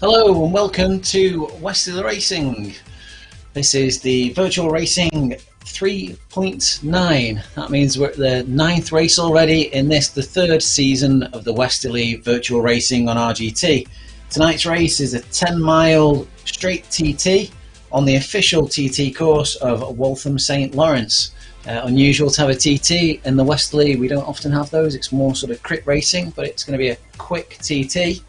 Hello and welcome to Westerley Racing. This is the virtual racing 3.9. That means we're at the 9th race already in this, the 3rd season of the Westerley virtual racing on RGT. Tonight's race is a 10-mile straight TT on the official TT course of Waltham St.Lawrence. Unusual to have a TT in the Westerley. We don't often have those. It's more sort of crit racing, but it's going to be a quick TT.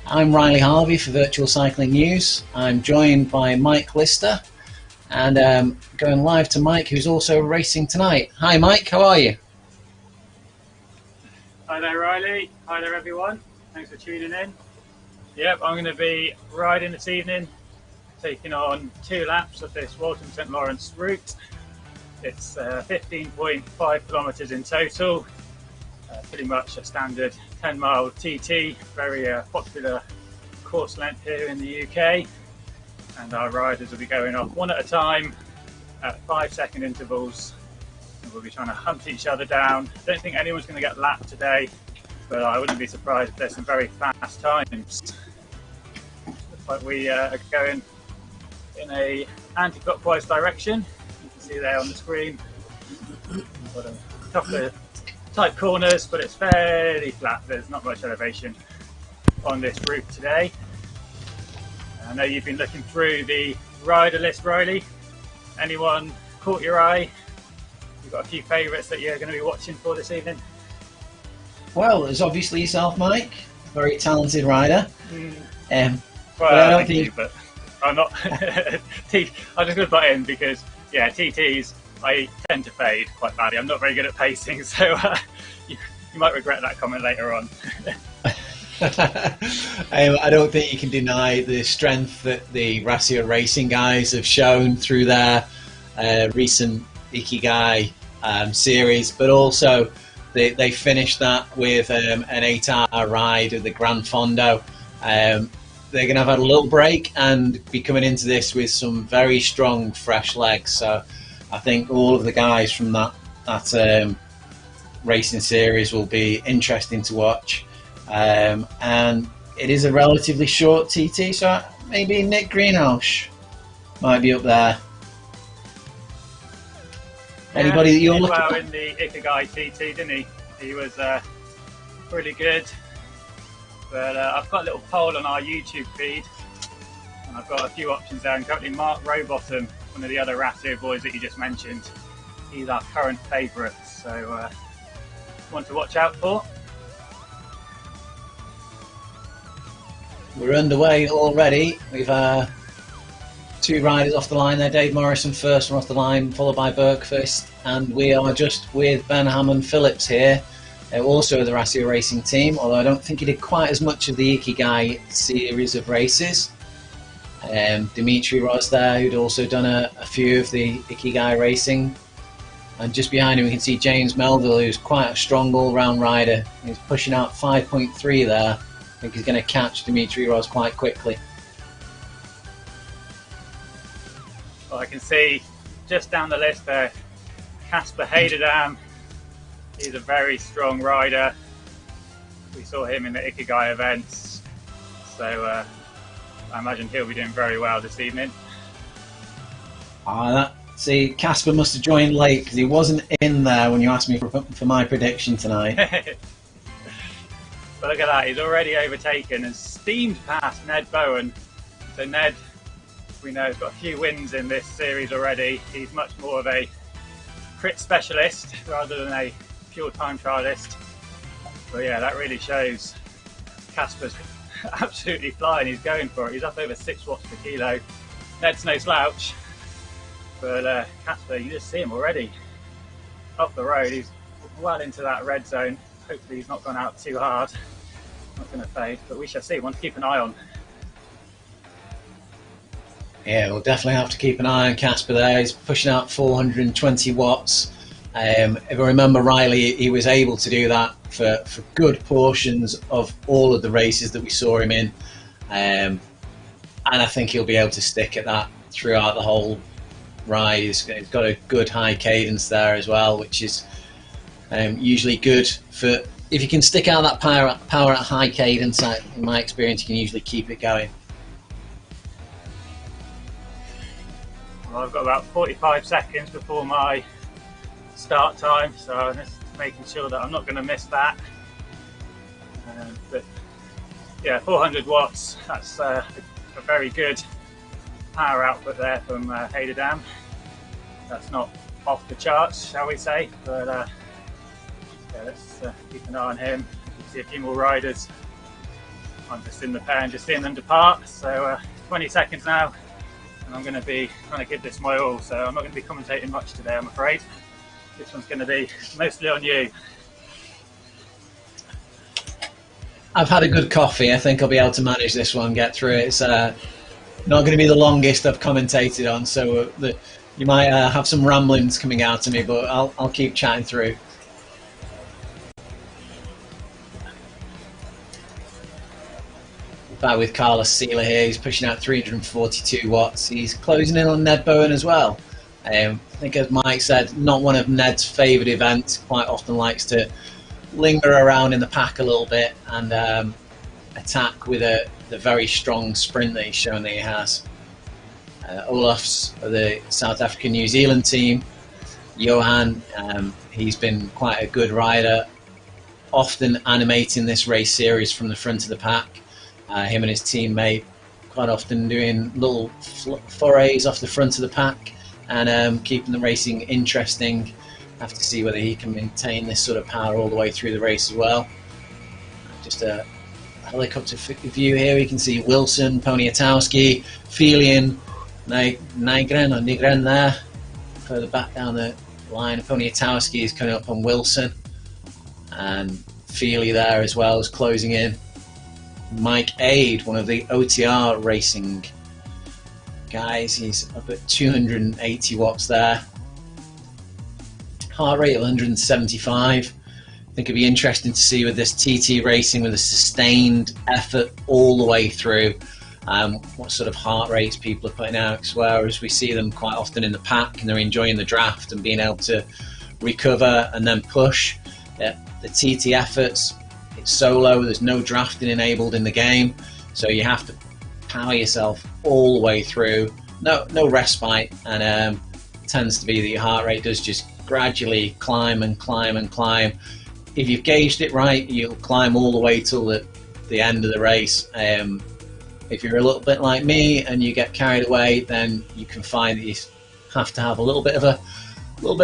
I'm Riley Harvey for Virtual Cycling News. I'm joined by Mike Lister and going live to Mike, who's also racing tonight. Hi Mike, how are you? Hi there Riley, hi there everyone, thanks for tuning in. Yep, I'm going to be riding this evening, taking on 2 laps of this Waltham St.Lawrence route. It's 15.5 kilometres in total, pretty much a standard 10-mile TT, very popular course length here in the UK, and our riders will be going off one at a time at 5-second intervals, and we'll be trying to hunt each other down. I don't think anyone's going to get lapped today, but I wouldn't be surprised if there's some very fast times. Looks like we are going in a anti-clockwise direction. You can see there on the screen. Got a couple of tight corners, but it's fairly flat. There's not much elevation on this route today. I know you've been looking through the rider list, Riley. Anyone caught your eye? You've got a few favourites that you're going to be watching for this evening? Well, there's obviously yourself, Mike. Very talented rider. Well, I don't thank you, but I'm not. I'm just going to butt in because, yeah, TTs, I tend to fade quite badly. I'm not very good at pacing, so you might regret that comment later on. I don't think you can deny the strength that the Racia Racing guys have shown through their recent Ikigai series, but also they finished that with an 8-hour ride of the Gran Fondo. They're going to have a little break and be coming into this with some very strong, fresh legs. So I think all of the guys from that racing series will be interesting to watch. And it is a relatively short TT, so maybe Nick Greenhouse might be up there. Anybody that you're looking well in the Ikigai TT, didn't he? He was pretty good. But I've got a little poll on our YouTube feed, and I've got a few options there. And currently Mark Rowbottom, one of the other Ratio boys that you just mentioned, he's our current favourite, so one to watch out for. We're underway already. We've 2 riders off the line there. Dave Morrison first one off the line, followed by Bergfist, and we are just with Ben Hammond Phillips here, also the Racia Racing team, although I don't think he did quite as much of the Ikigai series of races. Dimitri Ross there, who'd also done a few of the Ikigai racing, and just behind him we can see James Melville, who's quite a strong all-round rider. He's pushing out 5.3 there. I think he's going to catch Dimitri Ross quite quickly. Well, I can see just down the list there, Casper Heiderdam. He's a very strong rider. We saw him in the Ikigai events, so I imagine he'll be doing very well this evening. See, Casper must have joined late because he wasn't in there when you asked me for my prediction tonight. But look at that, he's already overtaken and steamed past Ned Bowen. So Ned, we know, has got a few wins in this series already. He's much more of a crit specialist rather than a pure time trialist. But yeah, that really shows Casper's absolutely flying. He's going for it. He's up over 6 watts per kilo. Ned's no slouch. But Casper, you just see him already up the road. He's well into that red zone. Hopefully he's not gone out too hard. Not going to fade, but we shall see. One to keep an eye on. Yeah, we'll definitely have to keep an eye on Casper there. He's pushing out 420 watts. If I remember rightly, he was able to do that for good portions of all of the races that we saw him in. And I think he'll be able to stick at that throughout the whole ride. He's got a good high cadence there as well, which is usually good for if you can stick out that power at high cadence. In my experience, you can usually keep it going. Well, I've got about 45 seconds before my start time, so I'm just making sure that I'm not going to miss that. But yeah, 400 watts, that's a very good power output there from Heiderdam. That's not off the charts, shall we say, but yeah, let's keep an eye on him. You can see a few more riders. I'm just in the pair and just seeing them depart, so 20 seconds now, and I'm going to be trying to give this my all, so I'm not going to be commentating much today, I'm afraid. This one's going to be mostly on you. I've had a good coffee. I think I'll be able to manage this one, get through it. It's not going to be the longest I've commentated on, so you might have some ramblings coming out of me, but I'll keep chatting through. Back with Carlos Sealer here. He's pushing out 342 watts. He's closing in on Ned Bowen as well. I think, as Mike said, not one of Ned's favourite events. Quite often likes to linger around in the pack a little bit and attack with the very strong sprint that he's shown that he has. Olaf's of the South African New Zealand team. Johan, he's been quite a good rider, often animating this race series from the front of the pack. Him and his teammate quite often doing little forays off the front of the pack and keeping the racing interesting. Have to see whether he can maintain this sort of power all the way through the race as well. Just a helicopter view here. You can see Wilson, Poniatowski, Felian, Nygren there. Further back down the line, Poniatowski is coming up on Wilson, and Feely there as well is closing in. Mike Aid, one of the OTR racing guys, he's up at 280 watts there. Heart rate of 175. I think it'd be interesting to see with this TT racing with a sustained effort all the way through, what sort of heart rates people are putting out, whereas we see them quite often in the pack and they're enjoying the draft and being able to recover and then push. The TT efforts, it's solo, there's no drafting enabled in the game, so you have to power yourself all the way through, no respite, and it tends to be that your heart rate does just gradually climb and climb and climb. If you've gauged it right, you'll climb all the way till the end of the race. If you're a little bit like me and you get carried away, then you can find that you have to have a little bit of a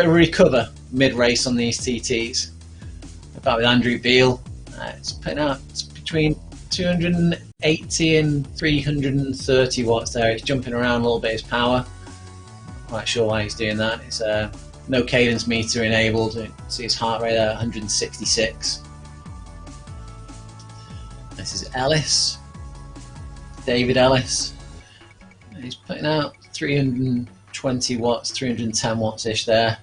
recover mid-race on these TTs. Back with Andrew Beale, it's putting out between 280 and 330 watts there. It's jumping around a little bit, his power. Not quite sure why he's doing that. It's no cadence meter enabled. You can see his heart rate there, 166. This is Ellis, David Ellis. He's putting out 320 watts, 310 watts ish there.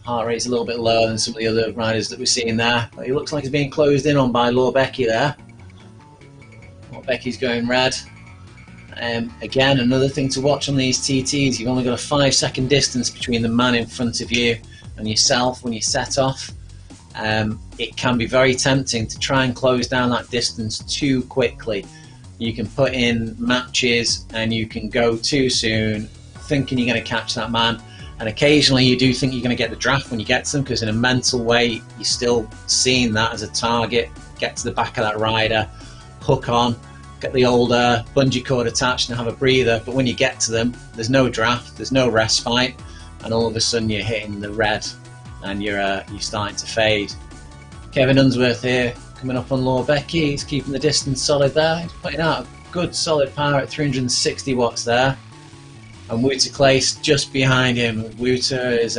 Heart rate's a little bit lower than some of the other riders that we're seeing there, but he looks like he's being closed in on by Lorbecky there. Lorbecky's going red. Again, another thing to watch on these TTs, you've only got a 5-second distance between the man in front of you and yourself when you set off. It can be very tempting to try and close down that distance too quickly. You can put in matches and you can go too soon thinking you're going to catch that man, and occasionally you do think you're going to get the draft when you get to them, because in a mental way you're still seeing that as a target. Get to the back of that rider, hook on, get the old bungee cord attached and have a breather, but when you get to them there's no draft, there's no respite, and all of a sudden you're hitting the red and you're starting to fade. Kevin Unsworth here coming up on Lorbecky. He's keeping the distance solid there. He's putting out a good solid power at 360 watts there, and Wouter Claes just behind him. Wouter has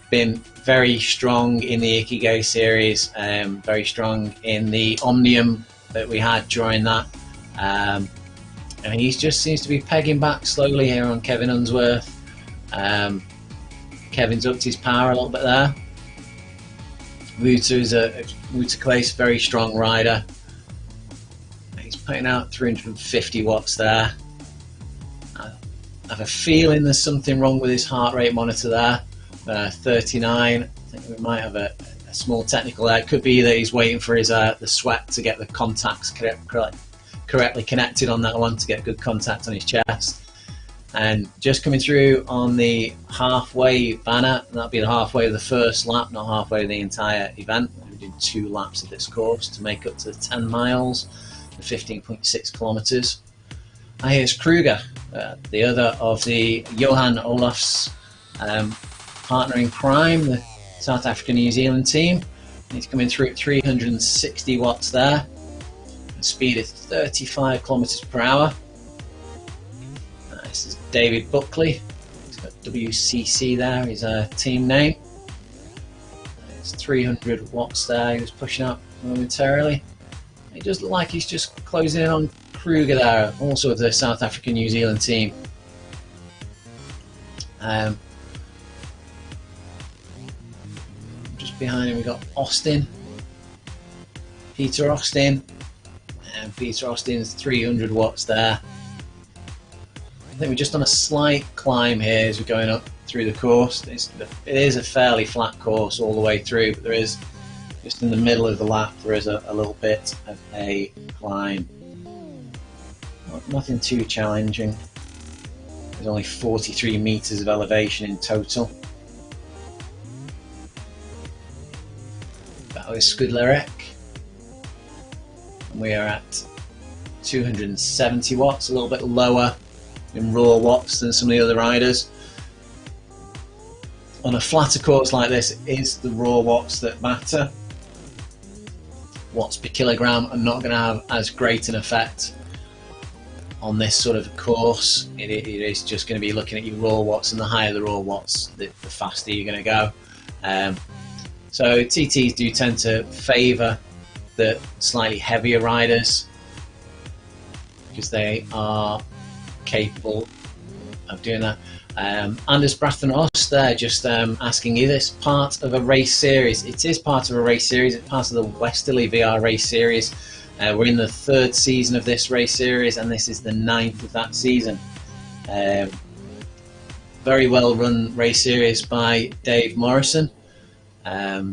been very strong in the Ikigai series, very strong in the Omnium that we had during that, and he just seems to be pegging back slowly here on Kevin Unsworth. Kevin's upped his power a little bit there. Wouter Claes, very strong rider. He's putting out 350 watts there. I have a feeling there's something wrong with his heart rate monitor there. 39. I think we might have a small technical there. It could be that he's waiting for his the sweat to get the contacts correctly connected on that one, to get good contact on his chest. And just coming through on the halfway banner, that'll be the halfway of the first lap, not halfway of the entire event. We did 2 laps of this course to make up to 10 miles, 15.6 kilometers. And here's Kruger, the other of the Johan Olaf's partner in crime, the South African New Zealand team. He's coming through at 360 watts there. The speed is 35 kilometers per hour. This is David Buckley. He's got WCC there, his team name. It's 300 watts there, he was pushing up momentarily. It does look like he's just closing in on Kruger there, also of the South African New Zealand team. Just behind him we've got Austin, Peter Austin, and Peter Austin's 300 watts there. I think we're just on a slight climb here as we're going up through the course. It is a fairly flat course all the way through, but there is, just in the middle of the lap, there is a little bit of a climb. Nothing too challenging. There's only 43 meters of elevation in total. That was Skudlerek. And we are at 270 watts, a little bit lower in raw watts than some of the other riders. On a flatter course like this, it is the raw watts that matter. Watts per kilogram are not going to have as great an effect on this sort of course. It is just going to be looking at your raw watts, and the higher the raw watts, the faster you're going to go. So TTs do tend to favour the slightly heavier riders because they are capable of doing that. Anders Brathenhorst there just asking, is this part of a race series? It is part of a race series. It's part of the Westerley VR race series. We're in the 3rd season of this race series, and this is the 9th of that season. Very well run race series by Dave Morrison.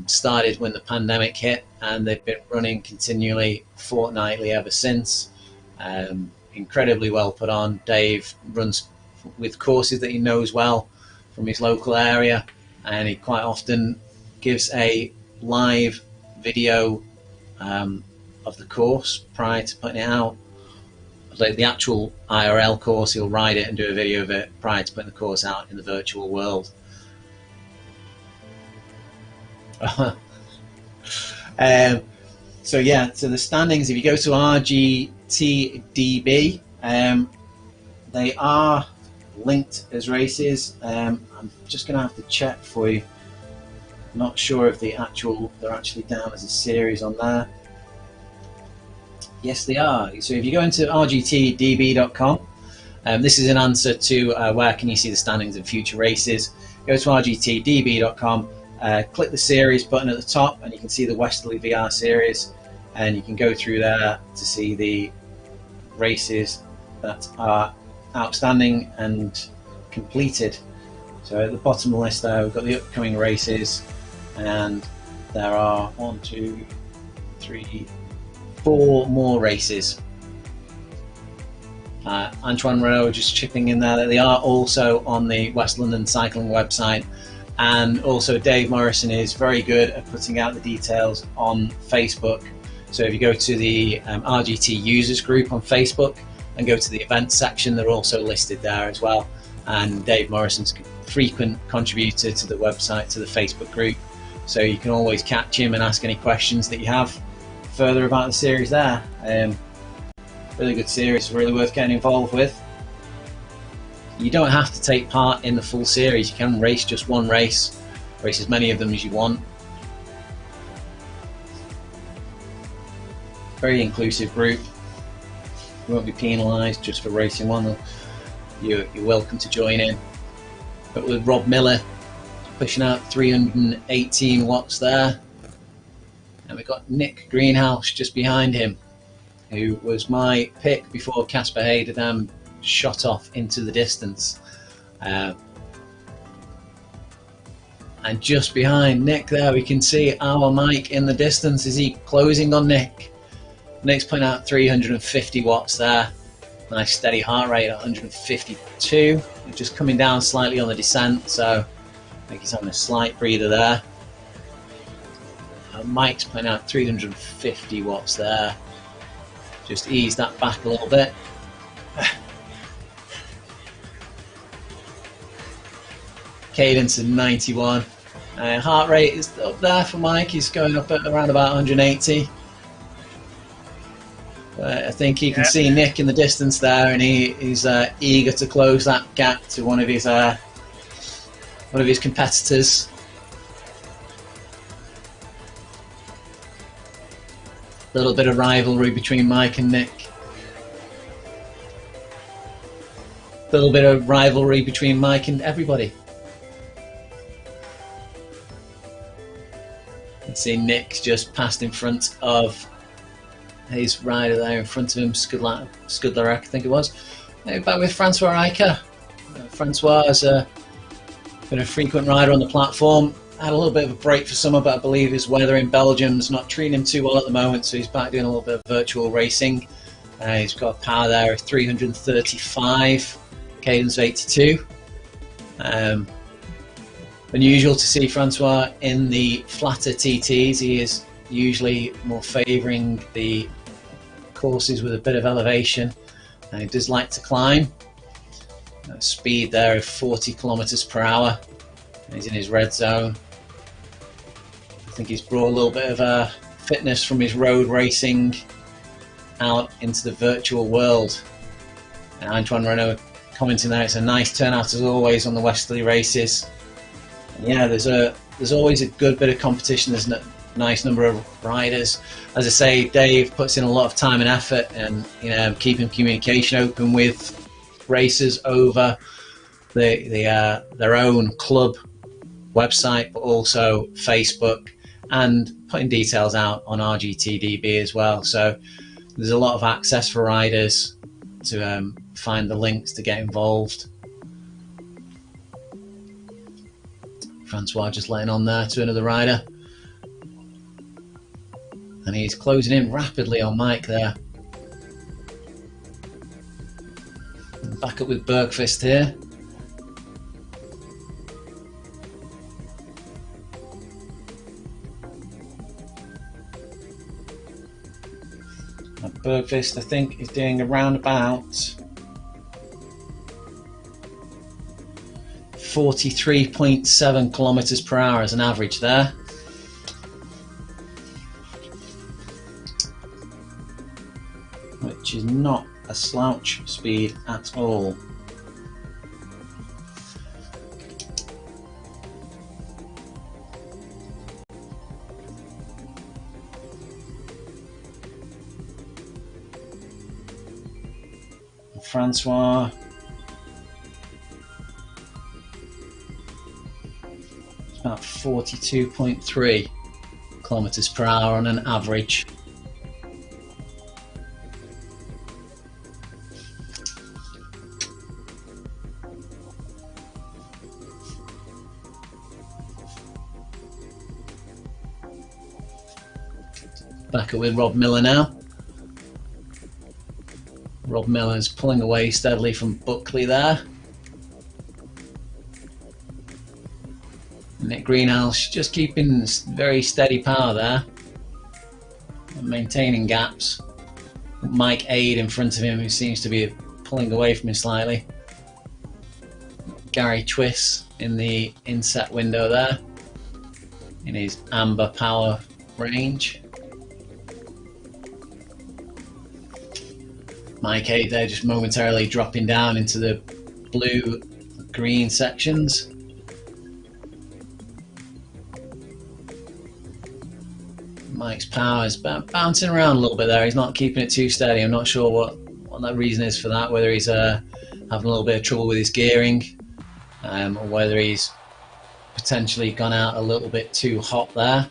Started when the pandemic hit, and they've been running continually fortnightly ever since. Incredibly well put on. Dave runs with courses that he knows well from his local area, and he quite often gives a live video of the course prior to putting it out. Like the actual IRL course, he'll ride it and do a video of it prior to putting the course out in the virtual world. So yeah, so the standings, if you go to RGTDB, they are linked as races. I'm just going to have to check for you. Not sure if they're actually down as a series on there. Yes, they are. So if you go into rgtdb.com, this is an answer to where can you see the standings of future races. Go to rgtdb.com, click the series button at the top, and you can see the Westerley VR series, and you can go through there to see the races that are outstanding and completed. So at the bottom of the list there, we've got the upcoming races, and there are 1, 2, 3, 4 more races. Antoine Renault just chipping in there that they are also on the West London Cycling website, and also Dave Morrison is very good at putting out the details on Facebook. So if you go to the RGT users group on Facebook and go to the events section, they're also listed there as well. And Dave Morrison's a frequent contributor to the website, to the Facebook group, so you can always catch him and ask any questions that you have further about the series there. Really good series, really worth getting involved with. You don't have to take part in the full series. You can race just one race, race as many of them as you want. Very inclusive group. You won't be penalised just for racing one. You're welcome to join in. But with Rob Miller pushing out 318 watts there, and we've got Nick Greenhouse just behind him, who was my pick before Casper Heiderdam shot off into the distance. And just behind Nick there, we can see our Mike in the distance. Is he closing on Nick? Nick's putting out 350 watts there. Nice steady heart rate at 152. Just coming down slightly on the descent, so I think he's having a slight breather there. Mike's putting out 350 watts there. Just ease that back a little bit. Cadence is 91. Heart rate is up there for Mike. He's going up at around about 180. I think he can see Nick in the distance there, and he's eager to close that gap to one of his competitors. A little bit of rivalry between Mike and Nick. A little bit of rivalry between Mike and everybody. You can see Nick's just passed in front of his rider there in front of him, Scudler, I think it was. Now back with Francois Riker. Francois has been a frequent rider on the platform. Had a little bit of a break for summer, but I believe his weather in Belgium's not treating him too well at the moment, so he's back doing a little bit of virtual racing. He's got a power there of 335, cadence of 82. Unusual to see Francois in the flatter TTs. He is usually more favouring the courses with a bit of elevation, and he does like to climb. Speed there of 40 kilometers per hour. He's in his red zone. I think he's brought a little bit of fitness from his road racing out into the virtual world. And Antoine Renault commenting there, it's a nice turnout as always on the Westerley races. And yeah, there's always a good bit of competition. There's a nice number of riders. As I say, Dave puts in a lot of time and effort, and keeping communication open with racers over their own club website, but also Facebook, and putting details out on RGTDB as well. So there's a lot of access for riders to find the links to get involved. Francois just letting on there to another rider, and he's closing in rapidly on Mike there. Back up with Bergqvist here. Bergqvist, I think, is doing around about 43.7 kilometers per hour as an average there. Which is not a slouch speed at all. Francois, it's about 42.3 kilometers per hour on an average. Back up with Rob Miller now. Rob Miller's pulling away steadily from Buckley there. Nick Greenhouse just keeping very steady power there, and maintaining gaps. Mike Aid in front of him, who seems to be pulling away from him slightly. Gary Twiss in the inset window there, in his amber power range. Mike 8 there just momentarily dropping down into the blue-green sections. Mike's power is bouncing around a little bit there. He's not keeping it too steady. I'm not sure what that reason is for that, whether he's having a little bit of trouble with his gearing, or whether he's potentially gone out a little bit too hot there.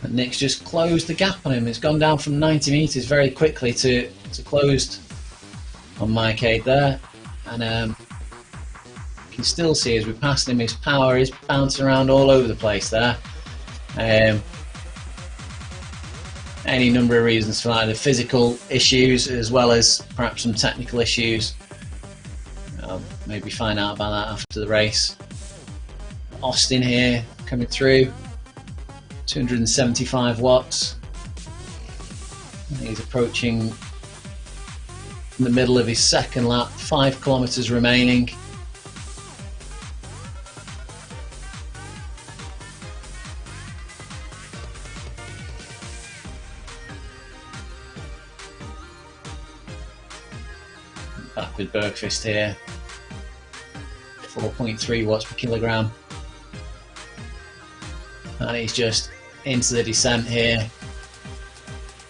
And Nick's just closed the gap on him. It's gone down from 90 metres very quickly to closed on Mike 8 there. And you can still see as we pass him, his power is bouncing around all over the place there. any number of reasons for either physical issues as well as perhaps some technical issues. I'll maybe find out about that after the race. Austin here coming through, 275 watts. He's approaching the middle of his second lap, 5 kilometers remaining. Back with Bergqvist here, 4.3 watts per kilogram. And he's just into the descent here.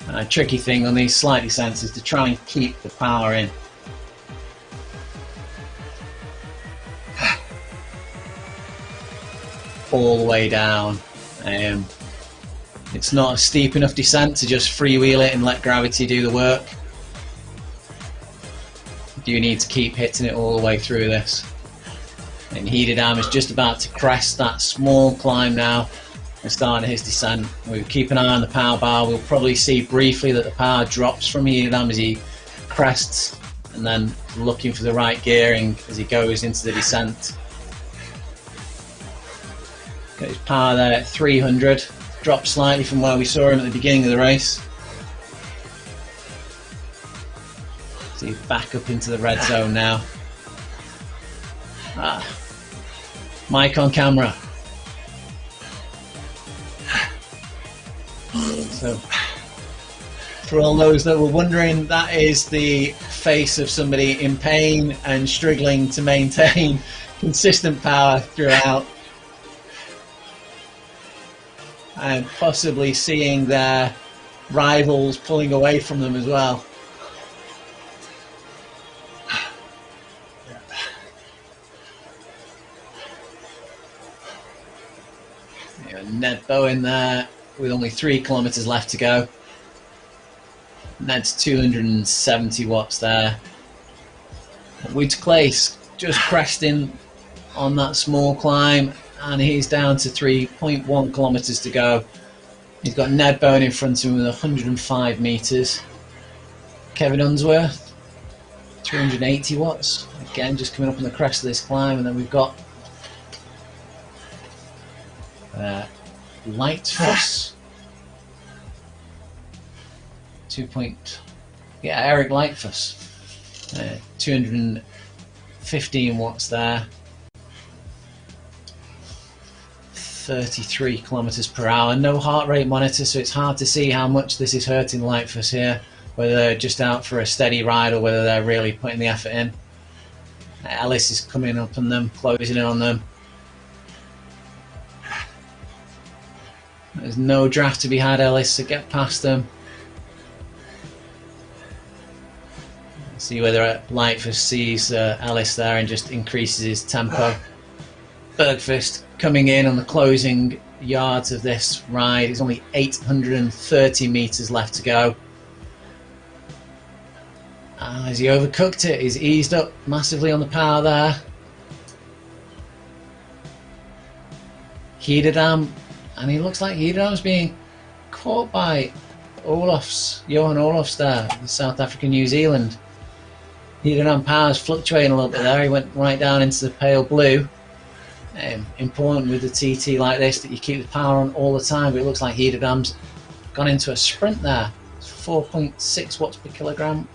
A tricky thing on these slight descents is to try and keep the power in. All the way down. It's not a steep enough descent to just freewheel it and let gravity do the work. You need to keep hitting it all the way through this. And Heidedam is just about to crest that small climb now and starting his descent. We'll keep an eye on the power bar. We'll probably see briefly that the power drops from Heidedam as he crests, and then looking for the right gearing as he goes into the descent. Got his power there at 300, dropped slightly from where we saw him at the beginning of the race. So he's back up into the red zone now. Mic on camera. So, for all those that were wondering, that is the face of somebody in pain and struggling to maintain consistent power throughout, and possibly seeing their rivals pulling away from them as well. Ned Bowen there with only 3 kilometers left to go. Ned's 270 watts there. Woods Clace just cresting on that small climb, and he's down to 3.1 kilometers to go. He's got Ned Bowen in front of him with 105 meters. Kevin Unsworth, 280 watts. Again, just coming up on the crest of this climb, and then we've got Lightfuss, Eric Lightfuss, 215 watts there, 33 kilometers per hour. No heart rate monitor, so it's hard to see how much this is hurting Lightfuss here, whether they're just out for a steady ride or whether they're really putting the effort in. Ellis is coming up on them, closing in on them. There's no draft to be had, Ellis, so get past them. See whether Lightfuss sees Ellis there and just increases his tempo. Bergqvist coming in on the closing yards of this ride. It's only 830 meters left to go. Has he overcooked it? He's eased up massively on the power there. Heidedam. And he looks like Heidedam's being caught by Johan Olofs there, the South African New Zealand. Heidedam power's fluctuating a little bit there. He went right down into the pale blue. Important with the TT like this that you keep the power on all the time, but it looks like Heidedam's gone into a sprint there. It's 4.6 watts per kilogram.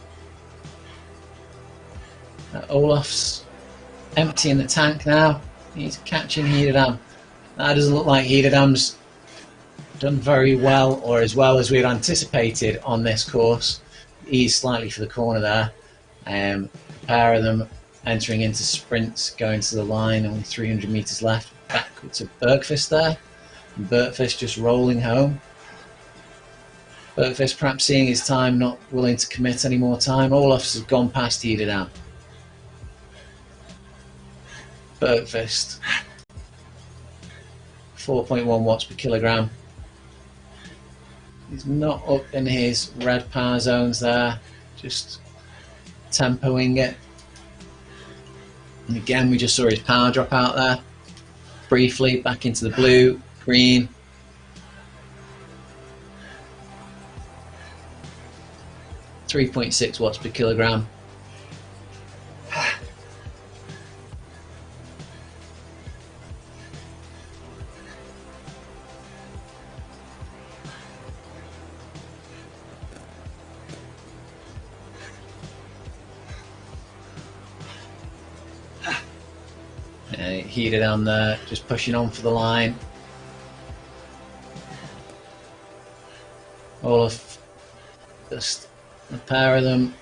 Olofs emptying the tank now. He's catching Heidedam. That doesn't look like Heidedam's done very well, or as well as we had anticipated on this course. He's slightly for the corner there. A pair of them entering into sprints, going to the line, only 300 meters left. Back to Bergqvist there. And Bergqvist just rolling home. Bergqvist perhaps seeing his time, not willing to commit any more time. Olofs has gone past Heidedam. Bergqvist. 4.1 watts per kilogram. He's not up in his red power zones there, just tempoing it. And again, we just saw his power drop out there. Briefly, back into the blue, green. 3.6 watts per kilogram. Heated on there, just pushing on for the line. Olaf, just a pair of them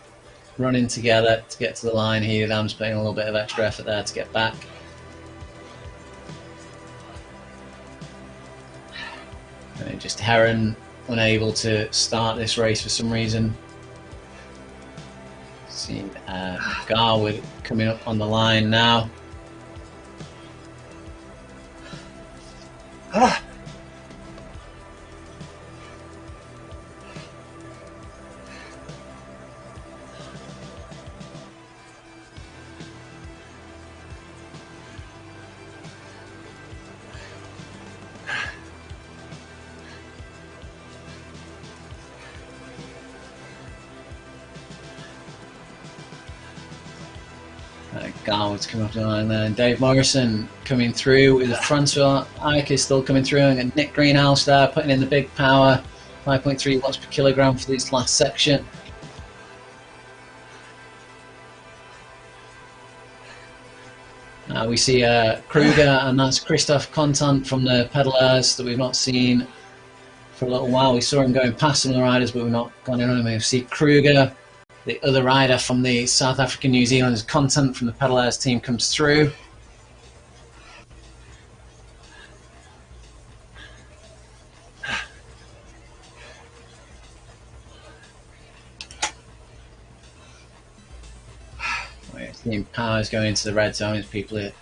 running together to get to the line. Heated arms putting a little bit of extra effort there to get back. And just Heron unable to start this race for some reason. Seeing Garwood coming up on the line now. Garwood's coming up the line there, and Dave Morrison coming through with Francois Ike still coming through, and Nick Greenhouse there putting in the big power, 5.3 watts per kilogram for this last section. We see Kruger, and that's Christoph Contant from the pedalers that we've not seen for a little while. We saw him going past some of the riders, but we've not gone in on him. We see Kruger, the other rider from the South African New Zealand's Content from the pedalers team, comes through. We're seeing powers going into the red zone as people are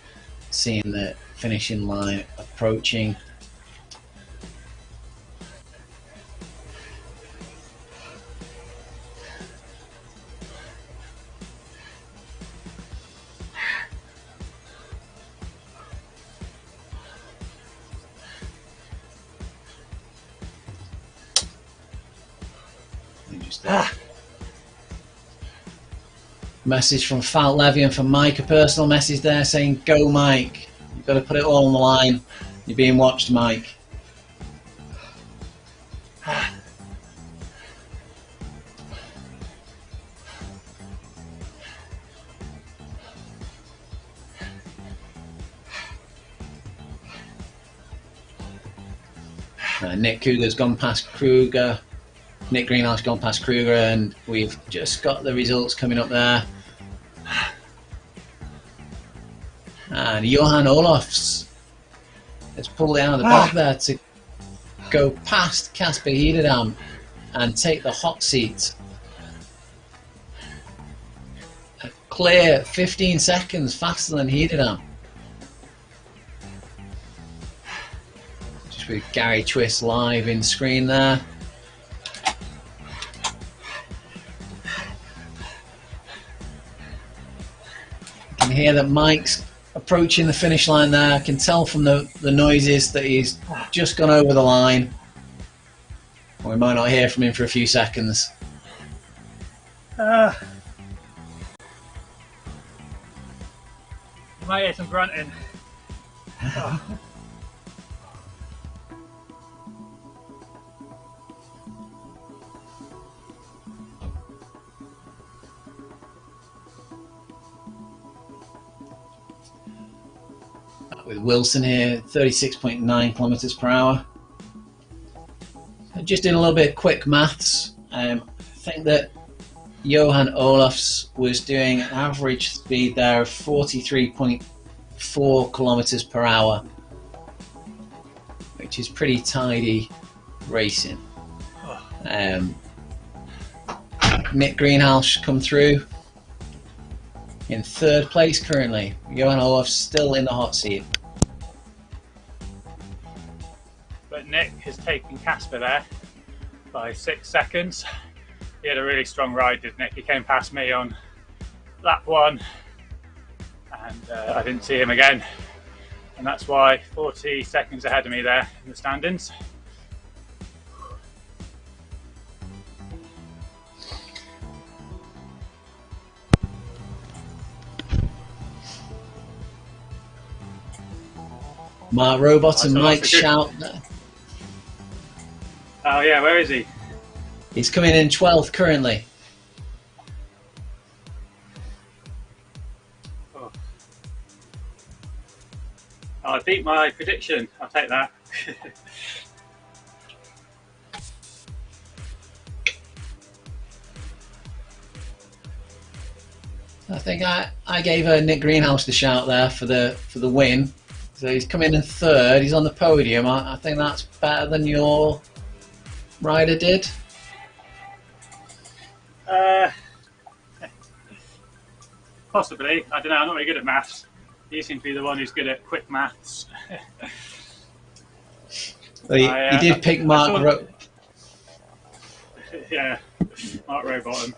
seeing the finishing line approaching. Message from Falt Levy and from Mike, a personal message there saying, "Go Mike, you've got to put it all on the line. You're being watched, Mike." Nick Kruger's gone past Kruger. Nick Greenhouse gone past Kruger, and we've just got the results coming up there. And Johan Olofs has pulled it out of the back there to go past Casper Hededam and take the hot seat. A clear 15 seconds faster than Hededam. Just with Gary Twist live in screen there. You can hear that Mike's approaching the finish line there. I can tell from the noises that he's just gone over the line. We might not hear from him for a few seconds. Might hear some grunting. Oh. With Wilson here, 36.9 kilometers per hour. Just doing a little bit of quick maths. I think that Johan Olofs was doing an average speed there of 43.4 kilometers per hour, which is pretty tidy racing. Nick Greenhouse come through in third place currently. Johan Olofs still in the hot seat. But Nick has taken Casper there by 6 seconds. He had a really strong ride, did Nick? He came past me on lap 1 and I didn't see him again. And that's why 40 seconds ahead of me there in the standings. Mark Robot I and saw Mike lots of good- Shout. Oh yeah, where is he? He's coming in 12th currently. Oh. I beat my prediction. I'll take that. I think I gave Nick Greenhouse the shout there for the win. So he's come in 3rd. He's on the podium. I think that's better than your rider did. Possibly. I don't know. I'm not very good at maths. You seem to be the one who's good at quick maths. Well, he did pick Mark. Yeah, Mark Rowbottom.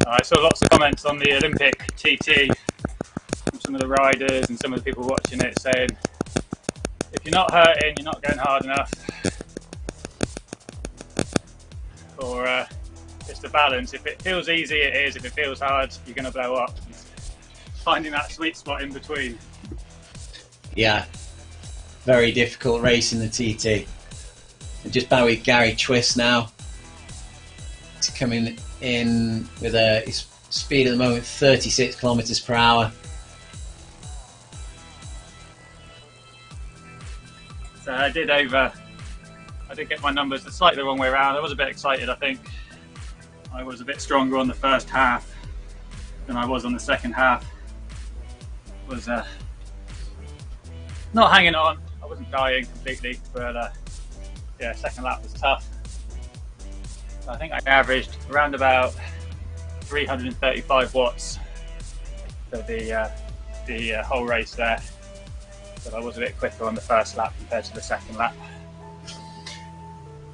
I saw lots of comments on the Olympic TT from some of the riders and some of the people watching it saying, if you're not hurting, you're not going hard enough. Or just a balance. If it feels easy, it is. If it feels hard, you're going to blow up. It's finding that sweet spot in between. Yeah, very difficult race in the TT. And just by with Gary Twist now. He's coming in with his speed at the moment 36 kilometers per hour. So I did get my numbers slightly the wrong way around. I was a bit excited, I think. I was a bit stronger on the first half than I was on the second half. Was not hanging on. I wasn't dying completely, but yeah, second lap was tough. I think I averaged around about 335 watts for the whole race there. But I was a bit quicker on the first lap compared to the second lap.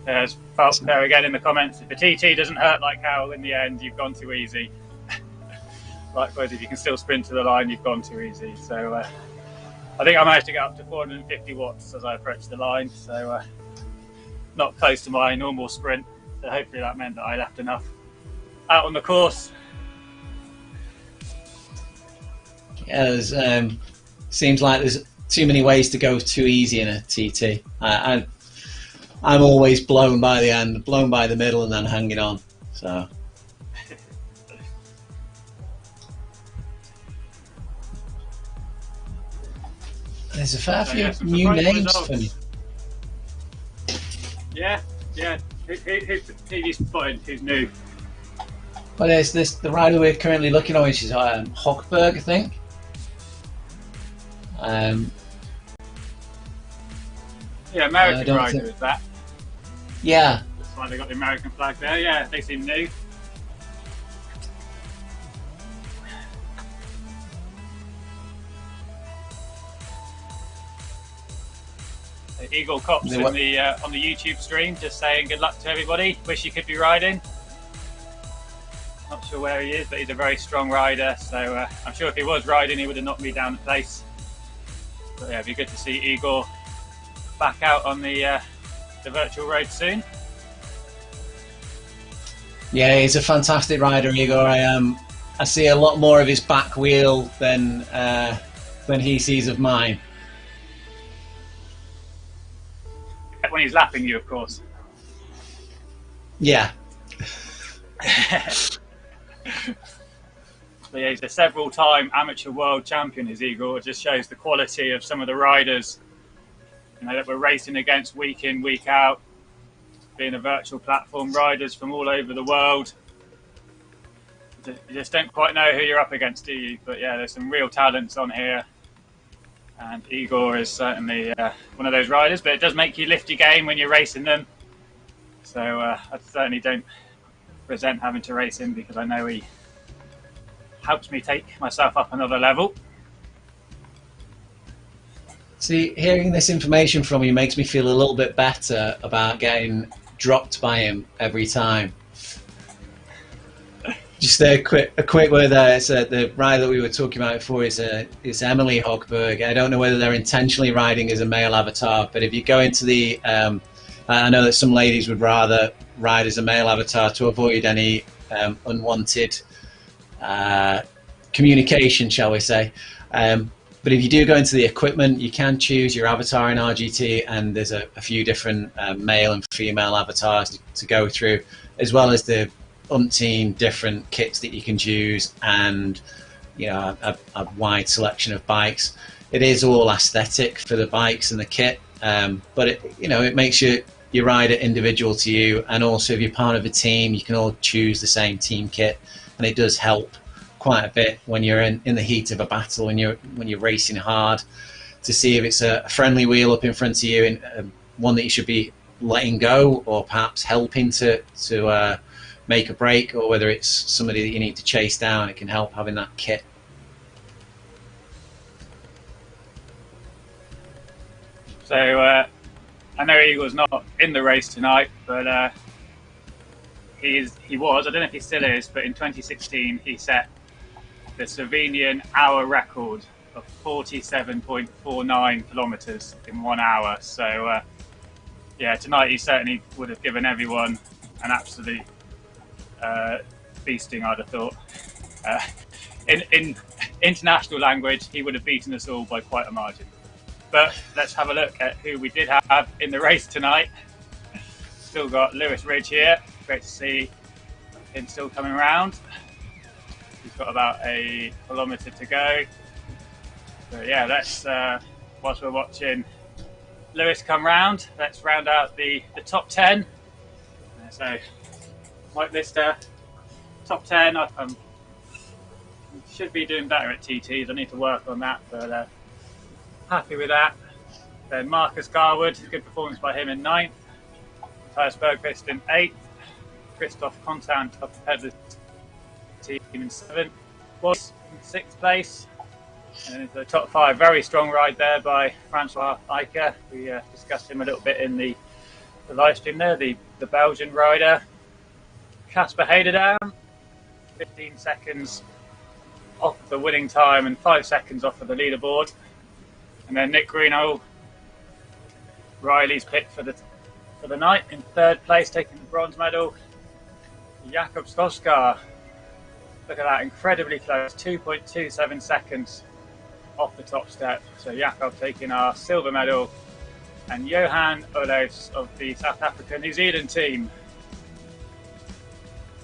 There's folks there again in the comments. If the TT doesn't hurt like hell in the end, you've gone too easy. Likewise, if you can still sprint to the line, you've gone too easy. So I think I managed to get up to 450 watts as I approached the line. So not close to my normal sprint. So hopefully that meant that I left enough out on the course. Yeah, there's seems like there's too many ways to go too easy in a TT. I'm always blown by the end, blown by the middle, and then hanging on. So. There's a fair few new names for me. Yeah. Who you spotted? Who's new? Well, there's the rider we're currently looking at, which is Hochberg, I think. Yeah, American rider is that. Yeah. That's why they got the American flag there. Yeah, they seem new. Eagle Cops on the YouTube stream, just saying good luck to everybody. Wish he could be riding. Not sure where he is, but he's a very strong rider. So I'm sure if he was riding, he would have knocked me down the place. But yeah, it'd be good to see Igor back out on the virtual road soon. Yeah, he's a fantastic rider, Igor. I see a lot more of his back wheel than he sees of mine. When he's lapping you, of course. Yeah. But yeah, he's a several-time amateur world champion, is Igor. It just shows the quality of some of the riders, you know, that we're racing against week in, week out, being a virtual platform, riders from all over the world. You just don't quite know who you're up against, do you? But yeah, there's some real talents on here. And Igor is certainly one of those riders, but it does make you lift your game when you're racing them. So I certainly don't resent having to race him, because I know he helps me take myself up another level. See, hearing this information from you makes me feel a little bit better about getting dropped by him every time. Just a quick word there. It's the rider that we were talking about before is Emily Hochberg. I don't know whether they're intentionally riding as a male avatar, but if you go into the, I know that some ladies would rather ride as a male avatar to avoid any unwanted communication, shall we say. But if you do go into the equipment, you can choose your avatar in RGT, and there's a few different male and female avatars to go through, as well as the umpteen different kits that you can choose, and a wide selection of bikes. It is all aesthetic for the bikes and the kit, but it makes your rider individual to you, and also if you're part of a team, you can all choose the same team kit, and it does help quite a bit when you're in the heat of a battle, when you're racing hard, to see if it's a friendly wheel up in front of you, and one that you should be letting go or perhaps helping to make a break, or whether it's somebody that you need to chase down. It can help having that kit. So I know Eagle's not in the race tonight, but he was, I don't know if he still is, but in 2016 he set the Slovenian hour record of 47.49 kilometers in 1 hour. So yeah, tonight he certainly would have given everyone an absolute feasting, I'd have thought. In international language, he would have beaten us all by quite a margin. But let's have a look at who we did have in the race tonight. Still got Lewis Ridge here. Great to see him still coming around. He's got about a kilometre to go. So yeah, let's whilst we're watching Lewis come round, let's round out the top 10. So Mike Lister, top 10. I should be doing better at TTs. I need to work on that, but happy with that. Then Marcus Garwood, good performance by him in 9th. Matthias Bergqvist in 8th. Christoph Contant up ahead of the team in 7th. Was in 6th place. And into the top 5, very strong ride there by Francois Eicher. We discussed him a little bit in the live stream there, the Belgian rider. Casper Heiderdam, 15 seconds off the winning time and 5 seconds off of the leaderboard. And then Nick Greenough, Riley's pick for the night, in 3rd place, taking the bronze medal. Jakob Skoskar, look at that, incredibly close, 2.27 seconds off the top step. So Jakob taking our silver medal, and Johan Olofs of the South Africa New Zealand team,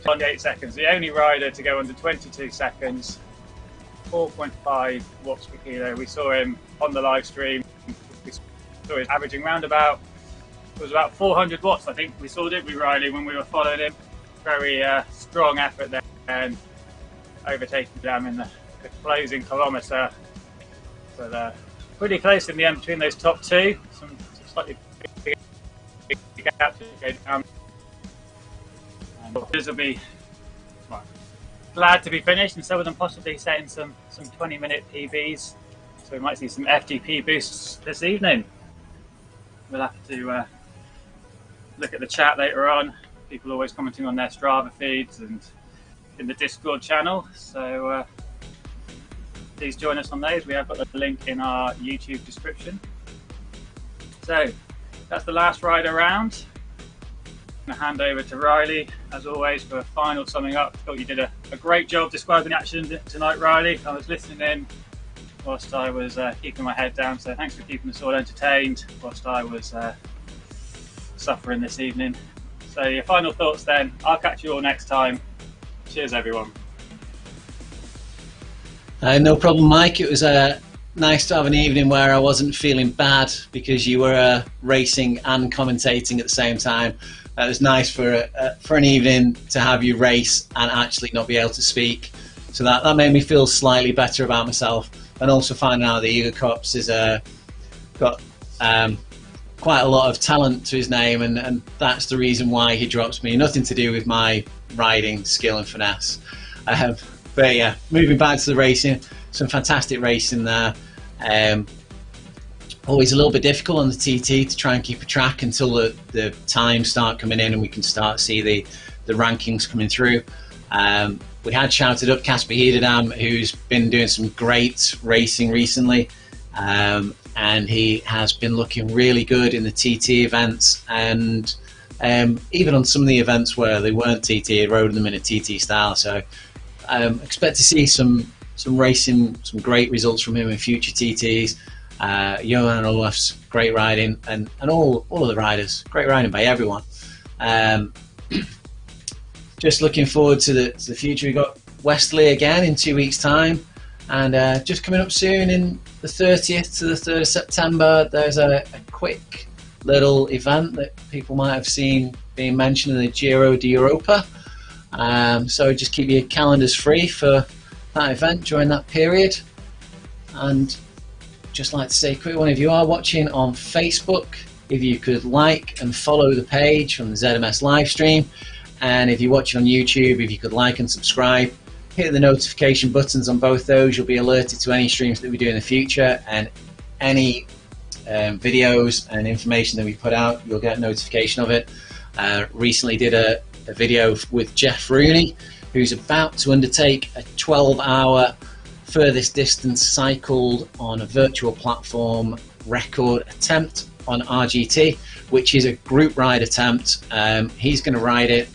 28 seconds, the only rider to go under 22 seconds, 4.5 watts per kilo. We saw him on the live stream. We saw him averaging roundabout, it was about 400 watts, I think we saw, didn't we, Riley, when we were following him? Very strong effort there, and overtaking them in the closing kilometre. But pretty close in the end between those top 2. Some slightly big gaps to go down. And this will be glad to be finished, and some of them possibly setting some 20-minute PBs. So we might see some FTP boosts this evening. We'll have to look at the chat later on. People always commenting on their Strava feeds and in the Discord channel. So please join us on those. We have got the link in our YouTube description. So that's the last ride around. I'm going to hand over to Riley, as always, for a final summing up. Thought you did a great job describing the action tonight, Riley. I was listening in whilst I was keeping my head down, so thanks for keeping us all entertained whilst I was suffering this evening. So your final thoughts then. I'll catch you all next time. Cheers, everyone. No problem, Mike. It was nice to have an evening where I wasn't feeling bad because you were racing and commentating at the same time. It was nice for an evening to have you race and actually not be able to speak. So that made me feel slightly better about myself, and also finding out that Igor Kops has got quite a lot of talent to his name, and that's the reason why he drops me. Nothing to do with my riding skill and finesse. But yeah, moving back to the racing, some fantastic racing there. Always a little bit difficult on the TT to try and keep a track until the times start coming in and we can start to see the rankings coming through. We had shouted up Casper Heiderdam, who's been doing some great racing recently, and he has been looking really good in the TT events, and even on some of the events where they weren't TT, he rode them in a TT style. So expect to see some some racing, some great results from him in future TTs. Johan Olaf's great riding, and all of the riders, great riding by everyone. Just looking forward to the future. We've got Westerley again in 2 weeks' time, and just coming up soon in the 30th to the 3rd of September, there's a quick little event that people might have seen being mentioned in the Giro d'Europa. So just keep your calendars free for that event during that period. And just like to say a quick one, if you are watching on Facebook, if you could like and follow the page from the ZMS live stream, and if you're watching on YouTube, if you could like and subscribe, hit the notification buttons on both those. You'll be alerted to any streams that we do in the future, and any videos and information that we put out, you'll get a notification of it. Recently did a video with Jeff Rooney, who's about to undertake a 12-hour furthest distance cycled on a virtual platform record attempt on RGT, which is a group ride attempt. He's going to ride it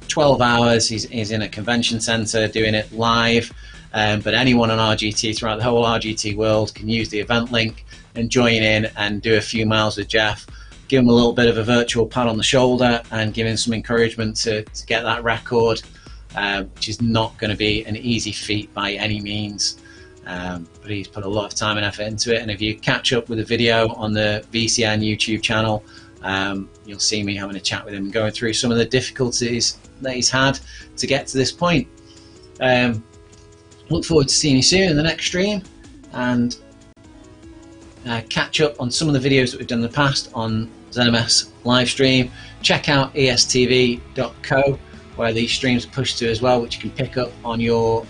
12 hours. He's in a convention center doing it live, but anyone on RGT throughout the whole RGT world can use the event link and join in and do a few miles with Jeff. Give him a little bit of a virtual pat on the shoulder and give him some encouragement to get that record, which is not going to be an easy feat by any means, but he's put a lot of time and effort into it. And if you catch up with the video on the VCN YouTube channel, you'll see me having a chat with him and going through some of the difficulties that he's had to get to this point. Look forward to seeing you soon in the next stream, and catch up on some of the videos that we've done in the past on ZMS live stream. Check out estv.co, where these streams are pushed to as well, which you can pick up on your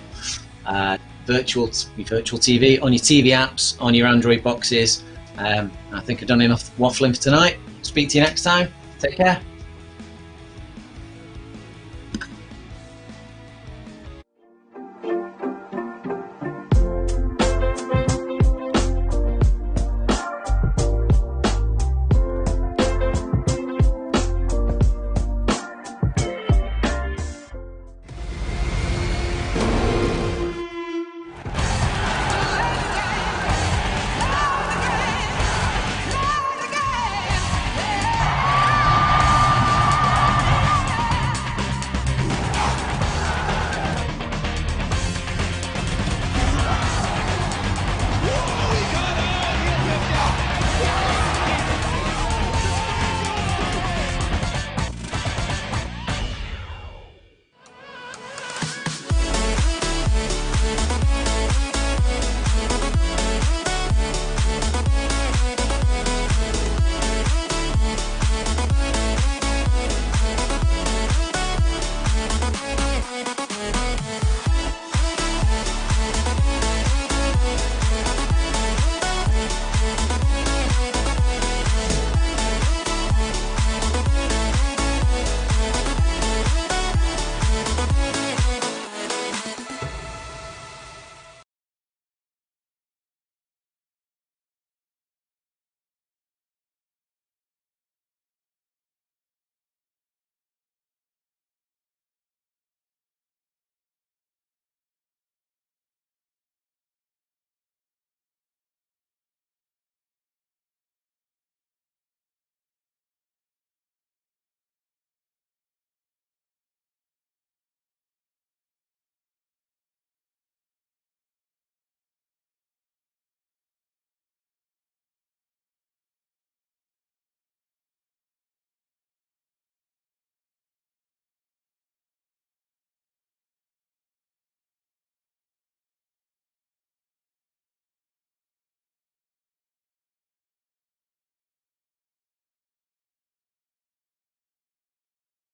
virtual TV, on your TV apps, on your Android boxes. I think I've done enough waffling for tonight. Speak to you next time. Take care.